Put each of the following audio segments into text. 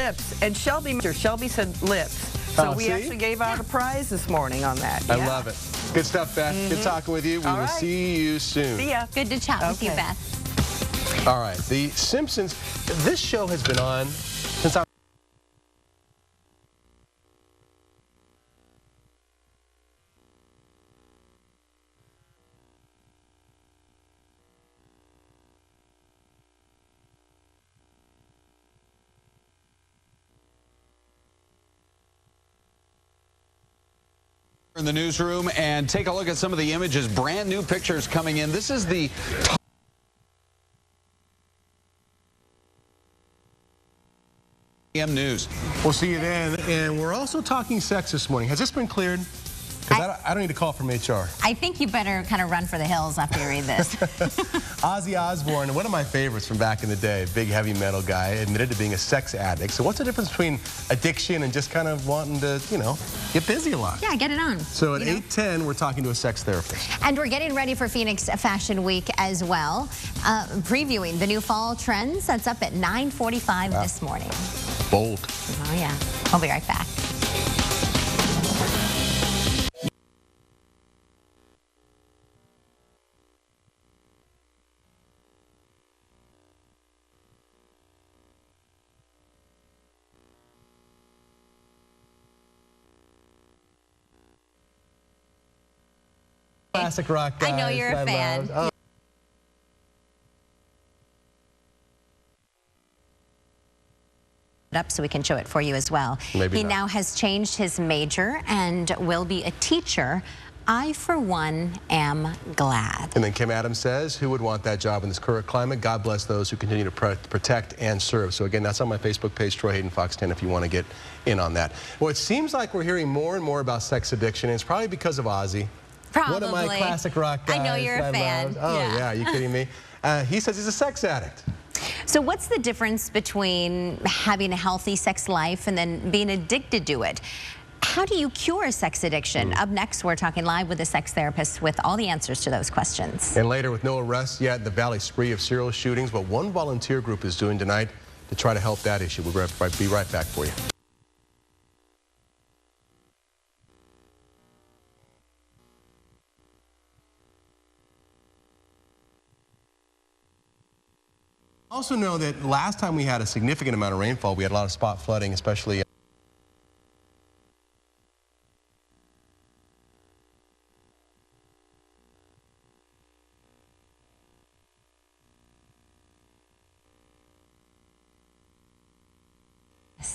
lips. And Shelby said lips. So we actually gave out a prize this morning on that. I love it. Good stuff, Beth. Good talking with you. We will see you soon. See ya. Good to chat with you, Beth. All right. The Simpsons. This show has been on since I... in the newsroom and take a look at some of the images. Brand new pictures coming in. This is the news. We'll see you then. And we're also talking sex this morning. Has this been cleared? Because I don't need a call from HR. I think you better kind of run for the hills after you read this. Ozzy Osbourne, one of my favorites from back in the day, big heavy metal guy, admitted to being a sex addict. So what's the difference between addiction and just kind of wanting to, you know, get busy a lot? Yeah, get it on. So at 8:10, we're talking to a sex therapist. And we're getting ready for Phoenix Fashion Week as well. Previewing the new fall trends. That's up at 9:45 this morning. Bold. Oh, yeah. I'll be right back. Classic rock guys. I know you're a fan. Up so we can show it for you as well. He now has changed his major and will be a teacher. I, for one, am glad. And then Kim Adams says, who would want that job in this current climate? God bless those who continue to protect and serve. So again, that's on my Facebook page, Troy Hayden Fox 10, if you want to get in on that. Well, it seems like we're hearing more and more about sex addiction, and it's probably because of Ozzy. Probably. One of my classic rock guys. I know you're a fan. Oh, yeah. Are you kidding me? He says he's a sex addict. So what's the difference between having a healthy sex life and then being addicted to it? How do you cure sex addiction? Up next, we're talking live with a sex therapist with all the answers to those questions. And later, with no arrests yet, the Valley spree of serial shootings, what one volunteer group is doing tonight to try to help that issue. We'll be right back for you. Also know that last time we had a significant amount of rainfall, we had a lot of spot flooding, especially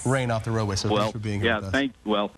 rain off the roadway. So thanks for being here with us. Well.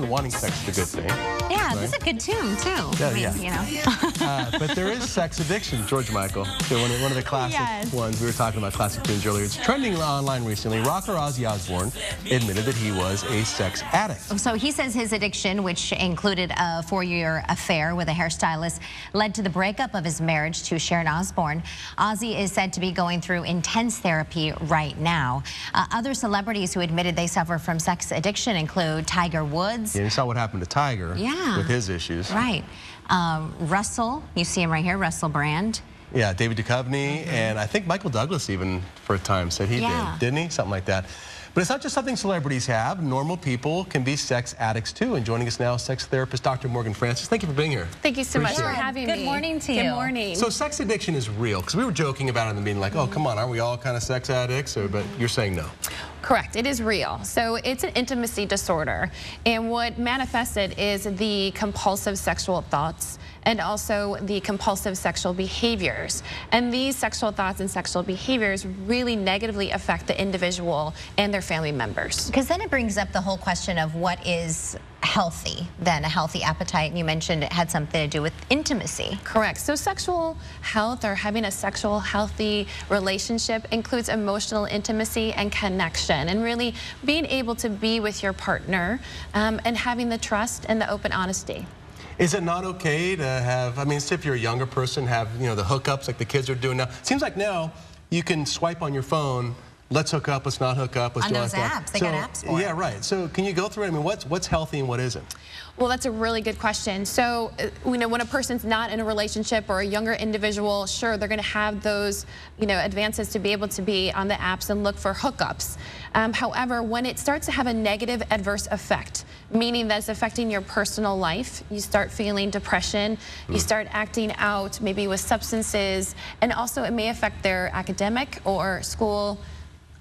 Wanting sex is a good thing. Yeah, this is a good tune, too. Yeah, You know. But there is sex addiction, George Michael. One of the classic ones. We were talking about classic tunes earlier. It's trending online recently. Rocker Ozzy Osbourne admitted that he was a sex addict. So he says his addiction, which included a 4-year affair with a hairstylist, led to the breakup of his marriage to Sharon Osbourne. Ozzy is said to be going through intense therapy right now. Other celebrities who admitted they suffer from sex addiction include Tiger Woods. Yeah, you saw what happened to Tiger with his issues. Right. Russell, you see him right here, Russell Brand. Yeah, David Duchovny, and I think Michael Douglas even for a time said he did, didn't he? Something like that. But it's not just something celebrities have. Normal people can be sex addicts too. And joining us now, sex therapist Dr. Morgan Francis. Thank you for being here. Thank you so much for having me. Good morning to you. Good morning. So sex addiction is real, because we were joking about it in the meeting, like, oh, come on, aren't we all kind of sex addicts? But you're saying no. Correct, it is real. So it's an intimacy disorder. And what manifested is the compulsive sexual thoughts and also the compulsive sexual behaviors. And these sexual thoughts and sexual behaviors really negatively affect the individual and their family members. Because then it brings up the whole question of what is healthy, then a healthy appetite, and you mentioned it had something to do with intimacy. Correct. So sexual health or having a sexual healthy relationship includes emotional intimacy and connection, and really being able to be with your partner and having the trust and the open honesty. Is it not okay to have, I mean, if you're a younger person, have, you know, the hookups like the kids are doing now? It seems like now you can swipe on your phone, let's hook up, let's not hook up, let's on do those apps. They got apps for it. Yeah, right. So can you go through it? I mean, what's healthy and what isn't? Well, that's a really good question. So, you know, when a person's not in a relationship or a younger individual, sure, they're going to have those, you know, advances to be able to be on the apps and look for hookups. However, when it starts to have a negative adverse effect, meaning that it's affecting your personal life, you start feeling depression, you start acting out maybe with substances, and also it may affect their academic or school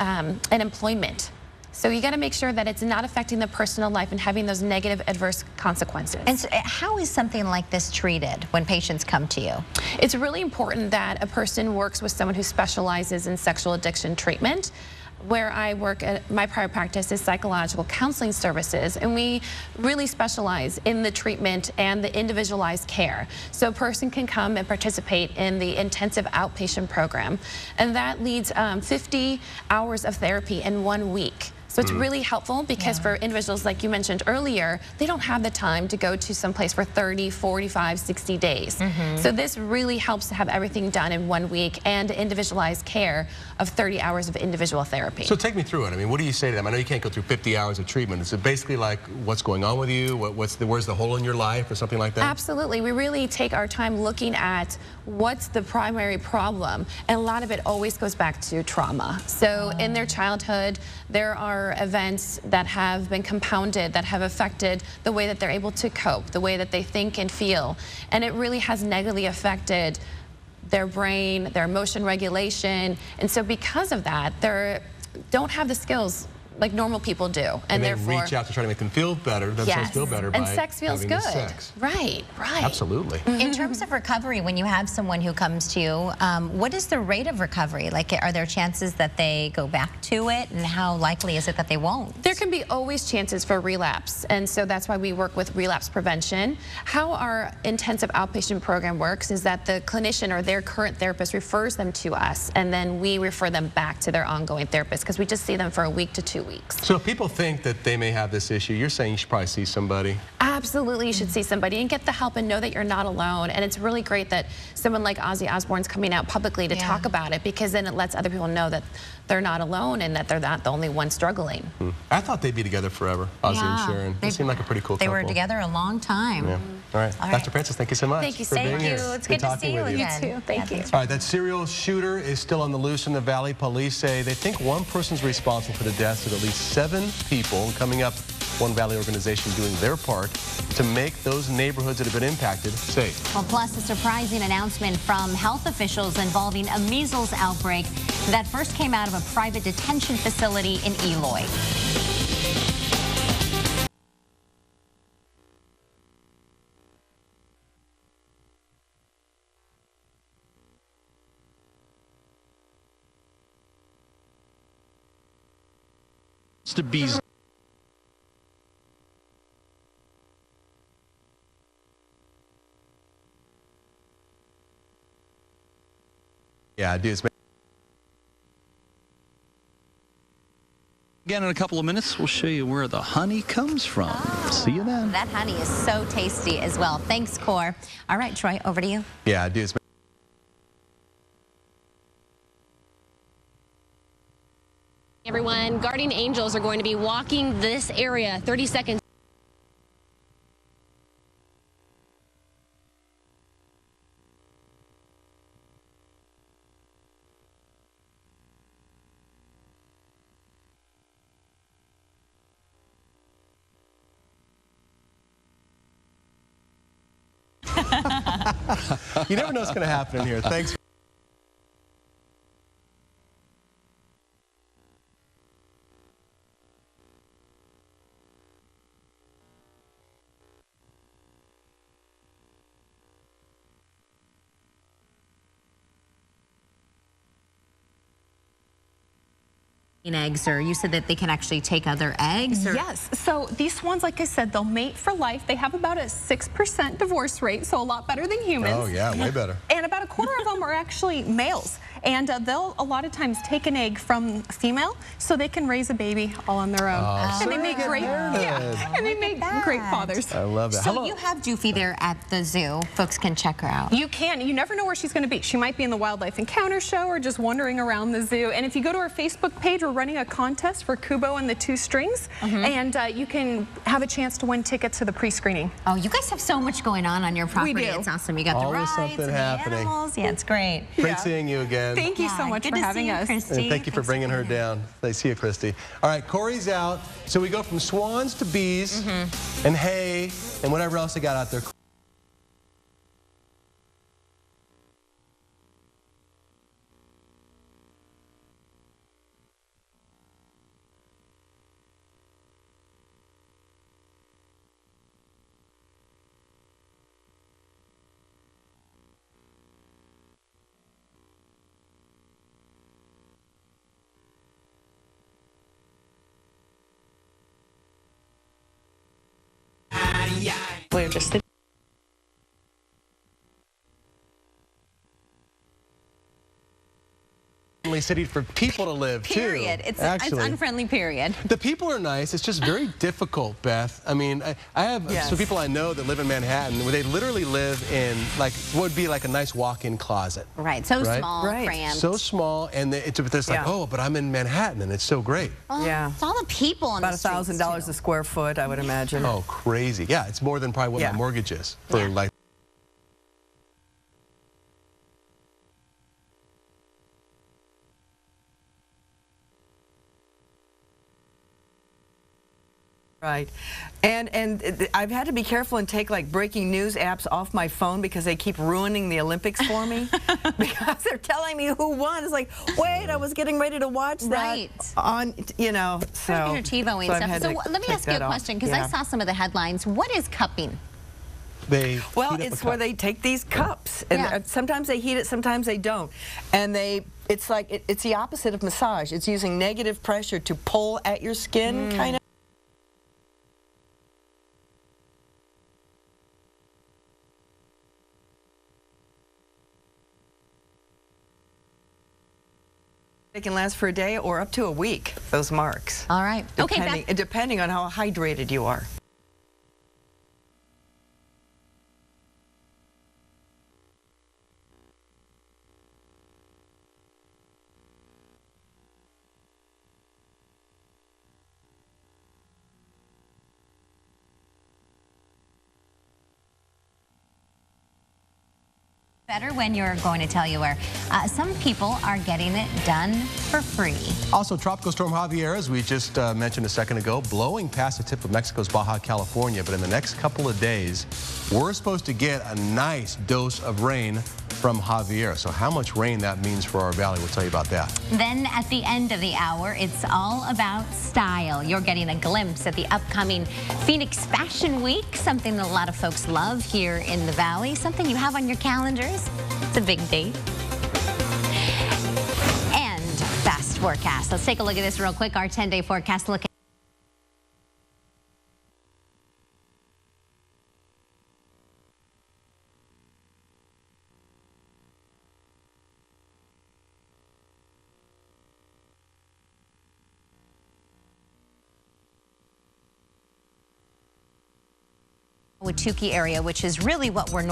and employment. So you got to make sure that it's not affecting the personal life and having those negative adverse consequences. And so how is something like this treated when patients come to you? It's really important that a person works with someone who specializes in sexual addiction treatment. Where I work at my prior practice is psychological counseling services, and we really specialize in the treatment and the individualized care. So a person can come and participate in the intensive outpatient program, and that leads 50 hours of therapy in 1 week. So it's really helpful because for individuals like you mentioned earlier, they don't have the time to go to some place for 30, 45, 60 days. So this really helps to have everything done in 1 week and individualized care of 30 hours of individual therapy. So take me through it. I mean, what do you say to them? I know you can't go through 50 hours of treatment. Is it basically like what's going on with you? Where's the hole in your life or something like that? Absolutely. We really take our time looking at what's the primary problem, and a lot of it always goes back to trauma. So in their childhood, there are events that have been compounded that have affected the way that they're able to cope, the way that they think and feel, and it really has negatively affected their brain, their emotion regulation, and so because of that, they don't have the skills like normal people do, and they therefore reach out to try to make them feel better. Themselves feel better by and sex feels having good. Sex. Right. Absolutely. In terms of recovery, when you have someone who comes to you, what is the rate of recovery? Like, are there chances that they go back to it, and how likely is it that they won't? There can be always chances for relapse, and so that's why we work with relapse prevention. How our intensive outpatient program works is that the clinician or their current therapist refers them to us, and then we refer them back to their ongoing therapist because we just see them for a week to 2 weeks. So if people think that they may have this issue, you're saying you should probably see somebody? Absolutely, you should see somebody and get the help and know that you're not alone. And it's really great that someone like Ozzy Osbourne's coming out publicly to talk about it, because then it lets other people know that they're not alone and that they're not the only one struggling. I thought they'd be together forever, Ozzy and Sharon. They seem like a pretty cool couple. They were together a long time. Yeah. All right. Dr. Francis, thank you so much. Thank you for so being much. here. It's good to see you again. You too. Thank you. All right, that serial shooter is still on the loose in the Valley. Police say they think one person's responsible for the deaths of at least 7 people. Coming up, one Valley organization doing their part to make those neighborhoods that have been impacted safe. Well, plus a surprising announcement from health officials involving a measles outbreak that first came out of a private detention facility in Eloy. To be Yeah, I do. again in a couple of minutes. We'll show you where the honey comes from. See you then. That honey is so tasty as well. Thanks, Core. All right, Troy, over to you. Yeah, I do. Everyone, guardian angels are going to be walking this area 30 seconds. You never know what's going to happen in here. Thanks. eggs, or you said that they can actually take other eggs? Or? Yes. So these ones, like I said, they'll mate for life. They have about a 6% divorce rate, so a lot better than humans. Oh, yeah, way better. And about a quarter of them are actually males. And they'll a lot of times take an egg from a female so they can raise a baby all on their own. And they make great, and they make great fathers. I love that. So you have Doofy there at the zoo. Folks can check her out. You can. You never know where she's going to be. She might be in the Wildlife Encounter show or just wandering around the zoo. And if you go to our Facebook page, we're running a contest for Kubo and the 2 strings. And you can have a chance to win tickets to the pre-screening. Oh, you guys have so much going on your property. We do. It's awesome. You got the Always rides something and the happening. animals. Yeah, it's great. Great seeing you again. Thank you so much for having us. Christy. And thank you for bringing her down. Nice to see you, Christy. All right, Corey's out. So we go from swans to bees and hay and whatever else they got out there. We're just sitting. City for people to live Period. too. It's actually. unfriendly, period. The people are nice. It's just very difficult, Beth. I mean, I have some people I know that live in Manhattan where they literally live in like what would be like a nice walk-in closet. Right. So small, cramped. So small, and it's like, oh, but I'm in Manhattan, and it's so great. Oh, Yeah. It's all the people on About the streets, $1,000 too. a square foot, I would imagine. Oh, crazy. Yeah, it's more than probably what my mortgage is for like. Right. And I've had to be careful and take like breaking news apps off my phone because they keep ruining the Olympics for me. Because they're telling me who won. It's like, wait, I was getting ready to watch that on, you know, so. Your TiVoing stuff. So let me ask you a question, because I saw some of the headlines. What is cupping? Well, it's where they take these cups, and sometimes they heat it, sometimes they don't, and it's like it's the opposite of massage. It's using negative pressure to pull at your skin, kind of. They can last for a day or up to a week, those marks. All right. Depending on how hydrated you are. Better when you're going to tell you where. Some people are getting it done for free. Also, Tropical Storm Javier, as we just mentioned a second ago, blowing past the tip of Mexico's Baja California. But in the next couple of days, we're supposed to get a nice dose of rain from Javier. So how much rain that means for our valley, we'll tell you about that. Then at the end of the hour, it's all about style. You're getting a glimpse at the upcoming Phoenix Fashion Week, something that a lot of folks love here in the valley, something you have on your calendars. It's a big date. And fast forecast. Let's take a look at this real quick. Our 10-day forecast look. Watuki area, which is really what we're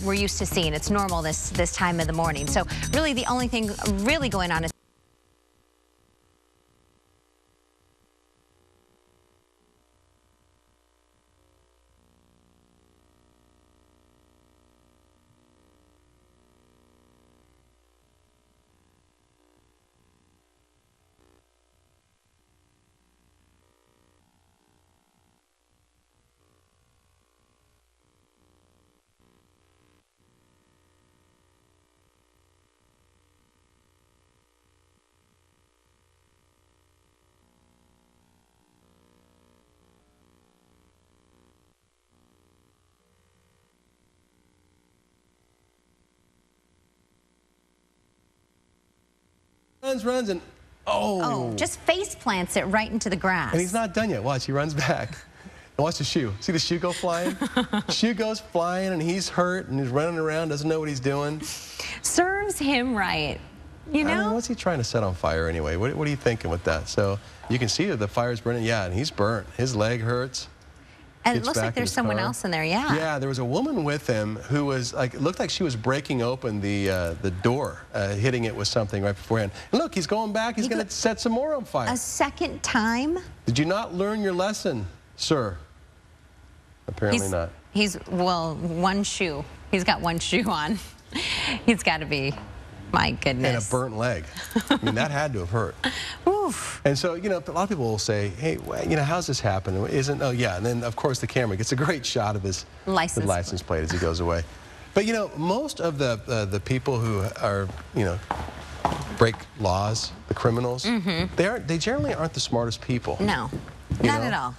we're used to seeing. It's normal this time of the morning. So really the only thing really going on is Runs, and Oh, just face plants it right into the grass. And he's not done yet. Watch, he runs back. And watch the shoe. See the shoe go flying? Shoe goes flying, and he's hurt, and he's running around, doesn't know what he's doing. Serves him right. You know? I mean, what's he trying to set on fire anyway? What are you thinking with that? So you can see that the fire's burning. Yeah, and he's burnt. His leg hurts. And it looks like there's someone else in there, yeah. Yeah, there was a woman with him who was like, it looked like she was breaking open the door, hitting it with something right beforehand. And look, he's going back. He's going to set some more on fire. A second time? Did you not learn your lesson, sir? Apparently not. Well, one shoe. He's got one shoe on. He's got to be, my goodness. And a burnt leg. I mean, that had to have hurt. Oof. And so, you know, a lot of people will say, hey, you know, how's this happen? Oh, yeah. And then, of course, the camera gets a great shot of his license plate as he goes away. But, you know, most of the people who are, you know, break laws, the criminals, they generally aren't the smartest people. No, not at all.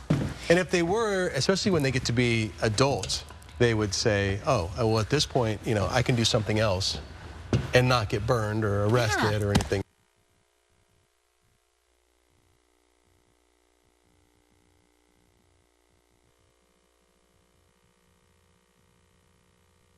And if they were, especially when they get to be adults, they would say, oh, well, at this point, you know, I can do something else and not get burned or arrested or anything.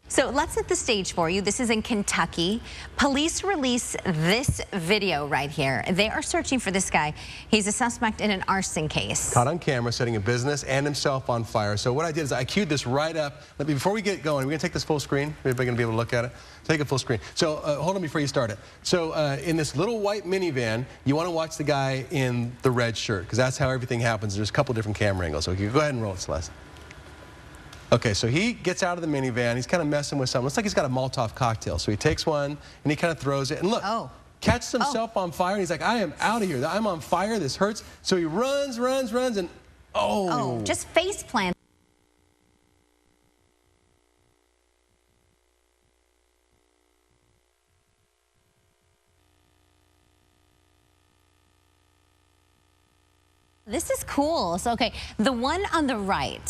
So let's set the stage for you. This is in Kentucky. Police release this video right here. They are searching for this guy. He's a suspect in an arson case. Caught on camera setting a business and himself on fire. So what I did is I queued this right up. Before we get going, we're going to take this full screen. Everybody going to be able to look at it? Take it full screen. So hold on before you start it. So in this little white minivan, you want to watch the guy in the red shirt because that's how everything happens. There's a couple different camera angles. So you go ahead and roll it, Celeste. Okay, so he gets out of the minivan. He's kind of messing with something. Looks like he's got a Molotov cocktail. So he takes one, and he kind of throws it. And look, catches himself on fire. And he's like, I am out of here. I'm on fire. This hurts. So he runs, and just face plant. This is cool. So, okay, the one on the right,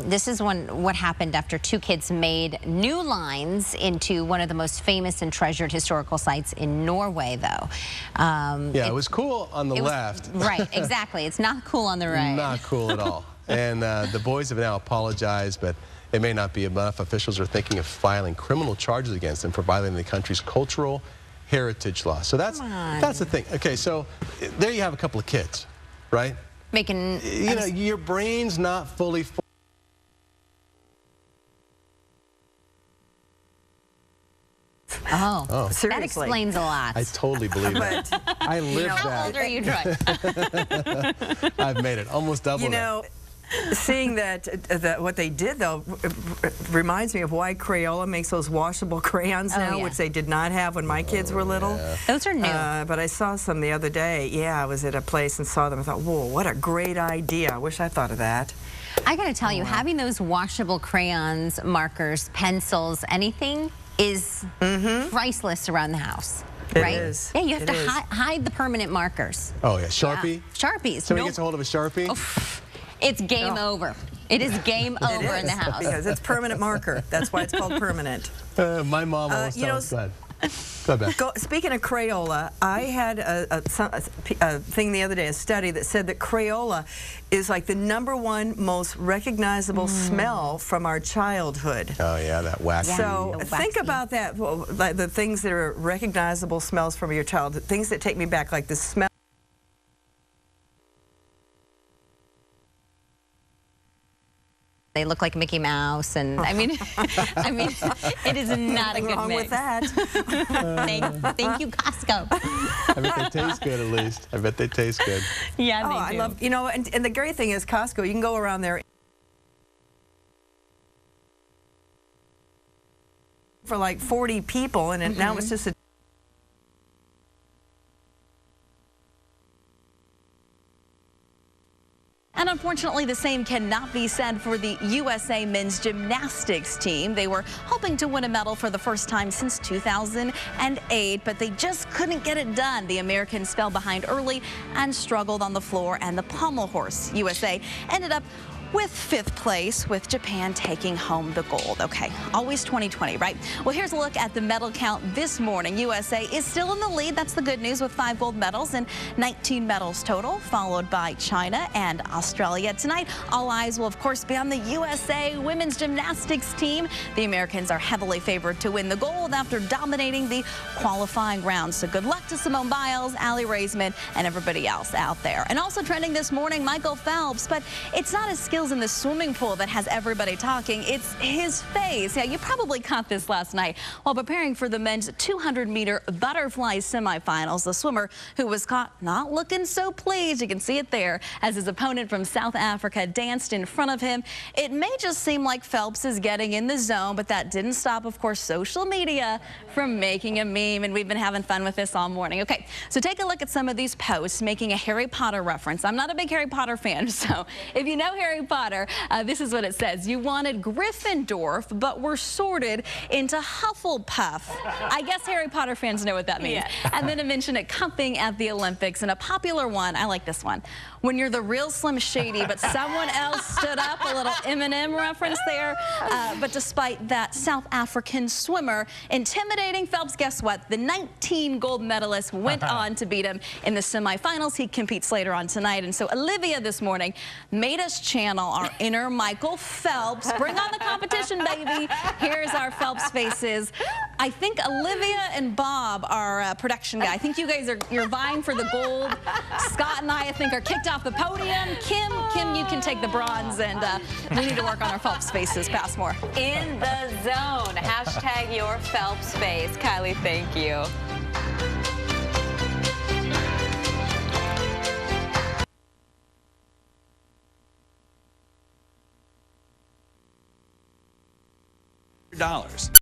this is what happened after two kids made new lines into one of the most famous and treasured historical sites in Norway, though. Yeah, it was cool on the left. Right, exactly. It's not cool on the right. Not cool at all. And the boys have now apologized, but it may not be enough. Officials are thinking of filing criminal charges against them for violating the country's cultural heritage law. So that's the thing. Okay, so there you have a couple of kids. Right? Making, you know, your brain's not fully formed. Oh, seriously. That explains a lot. I totally believe that. I live that. How old are you, Troy? I've made it. Almost double that. You know, seeing that what they did, though, reminds me of why Crayola makes those washable crayons now, which they did not have when my kids were little. Yeah. Those are new. But I saw some the other day. Yeah, I was at a place and saw them. I thought, whoa, what a great idea. I wish I thought of that. I got to tell you, having those washable crayons, markers, pencils, anything is priceless around the house. Right? It is. Yeah, you have to hide the permanent markers. Oh, yeah. Sharpie? Yeah. Sharpies. Somebody gets a hold of a Sharpie? Oh, it's game over. It is game over in the house. Because it's permanent marker. That's why it's called permanent. My mom always tells us that. Speaking of Crayola, I had a thing the other day, a study that said that Crayola is like the #1 most recognizable smell from our childhood. Oh, yeah, that wax. So think about that, like the things that are recognizable smells from your childhood, things that take me back, like the smell. They look like Mickey Mouse, and I mean, it is not a good wrong mix. with that. Thank you, Costco. I bet they taste good, at least. I bet they taste good. Yeah, they do. I love, you know, and the great thing is Costco, you can go around there for like 40 people, and now it's just a And unfortunately, the same cannot be said for the USA men's gymnastics team. They were hoping to win a medal for the first time since 2008, but they just couldn't get it done. The Americans fell behind early and struggled on the floor, and the pommel horse USA ended up with 5th place, with Japan taking home the gold. Okay, always 2020, right? Well, here's a look at the medal count this morning. USA is still in the lead. That's the good news, with 5 gold medals and 19 medals total, followed by China and Australia. Tonight, all eyes will, of course, be on the USA women's gymnastics team. The Americans are heavily favored to win the gold after dominating the qualifying round. So good luck to Simone Biles, Allie Raisman, and everybody else out there. And also trending this morning, Michael Phelps. But it's not his skills in the swimming pool that has everybody talking. It's his face. Yeah, you probably caught this last night while preparing for the men's 200-meter butterfly semifinals. The swimmer who was caught not looking so pleased, you can see it there, as his opponent from South Africa danced in front of him. It may just seem like Phelps is getting in the zone, but that didn't stop, of course, social media from making a meme, and we've been having fun with this all morning. Okay, so take a look at some of these posts making a Harry Potter reference. I'm not a big Harry Potter fan, so if you know Harry Potter, this is what it says. You wanted Gryffindor, but were sorted into Hufflepuff. I guess Harry Potter fans know what that means. Yes. And then to mention it cupping at the Olympics, and a popular one, I like this one. When you're the real Slim Shady, but someone else stood up, a little Eminem reference there. But despite that South African swimmer intimidating Phelps, guess what? The 19 gold medalist went on to beat him in the semifinals. He competes later on tonight. And so Olivia this morning made us channel our inner Michael Phelps. Bring on the competition, baby. Here's our Phelps faces. I think Olivia and Bob, our production guy, I think you guys you're vying for the gold. Scott and I think, are kicked off the podium. Kim, you can take the bronze, and we need to work on our Phelps faces. Passmore. In the zone. Hashtag your Phelps face. Kylie, thank you. $100.